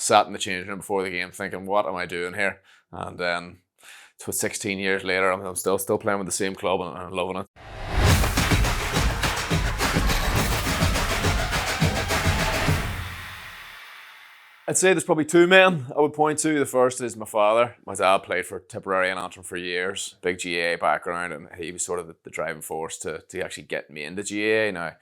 sat in the changing room before the game thinking, what am I doing here? And then 16 years later, I'm still playing with the same club and I'm loving it. I'd say there's probably two men I would point to. The first is my father. My dad played for Tipperary and Antrim for years, big GAA background, and he was sort of the driving force to actually get me into GAA. Now,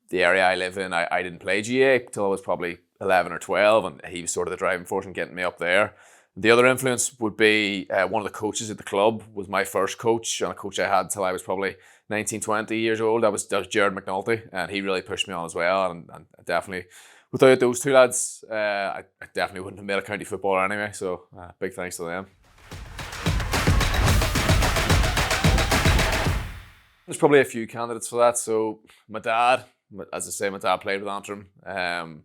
the area I live in, I didn't play GAA till I was probably 11 or 12, and he was sort of the driving force in getting me up there. The other influence would be one of the coaches at the club was my first coach, and a coach I had till I was probably 19, 20 years old. That was Jared McNulty, and he really pushed me on as well, and definitely, without those two lads, I definitely wouldn't have made a county footballer anyway, so big thanks to them. There's probably a few candidates for that. So my dad, as I say, my dad played with Antrim, and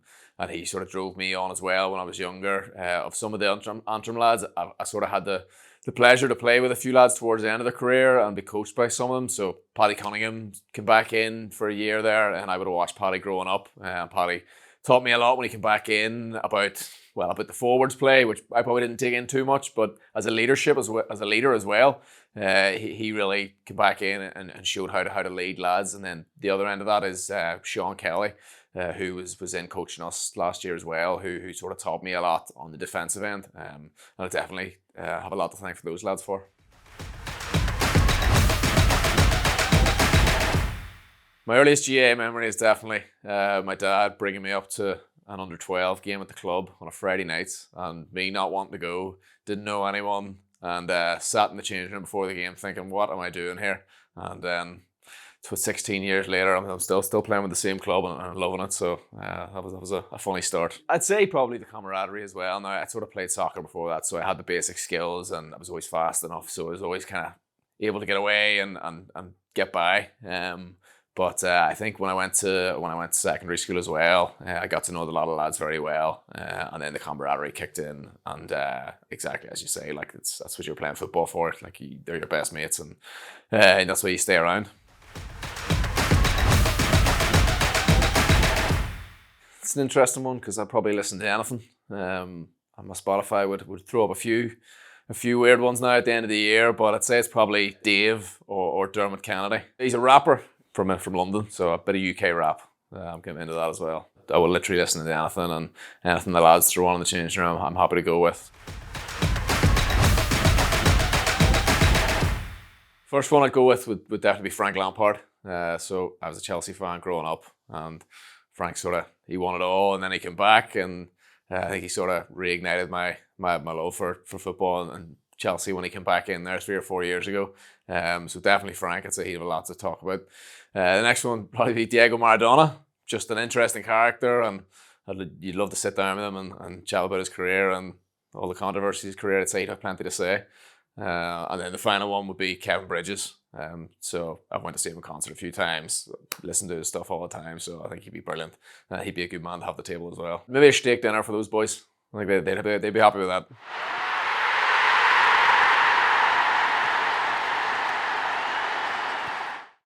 he sort of drove me on as well when I was younger. Of some of the Antrim lads, I sort of had the pleasure to play with a few lads towards the end of their career and be coached by some of them. So Paddy Cunningham came back in for a year there, and I would have watched Paddy growing up. Paddy taught me a lot when he came back in about the forwards play, which I probably didn't dig in too much, but as a leadership, as a leader as well, he really came back in and showed how to lead lads. And then the other end of that is Sean Kelly, who was in coaching us last year as well, who sort of taught me a lot on the defensive end. And I definitely have a lot to thank for those lads for. My earliest GAA memory is definitely my dad bringing me up to an under-12 game at the club on a Friday night, and me not wanting to go, didn't know anyone, and sat in the changing room before the game thinking, what am I doing here? And then 16 years later, I'm still playing with the same club and I'm loving it, so that was a funny start. I'd say probably the camaraderie as well. Now, I sort of played soccer before that, so I had the basic skills and I was always fast enough, so I was always kind of able to get away and get by. But I think when I went to secondary school as well, I got to know a lot of lads very well, and then the camaraderie kicked in. And exactly as you say, like that's what you're playing football for. Like they're your best mates, and that's why you stay around. It's an interesting one because I probably listen to anything. And my Spotify would throw up a few weird ones now at the end of the year, but I'd say it's probably Dave or Dermot Kennedy. He's a rapper from London, so a bit of UK rap. I'm getting into that as well. I will literally listen to anything, and anything the lads throw on in the changing room, I'm happy to go with. First one I'd go with would definitely be Frank Lampard. So I was a Chelsea fan growing up, and Frank he won it all, and then he came back, and I think he sort of reignited my love for football and Chelsea when he came back in there 3 or 4 years ago. So definitely Frank. I'd say he'd have a lot to talk about. The next one would probably be Diego Maradona. Just an interesting character, and you'd love to sit down with him and chat about his career and all the controversies of his career. I'd say he'd have plenty to say. And then the final one would be Kevin Bridges. So I've went to see him in concert a few times, listened to his stuff all the time, so I think he'd be brilliant. He'd be a good man to have at the table as well. Maybe a steak dinner for those boys. I think they'd be happy with that.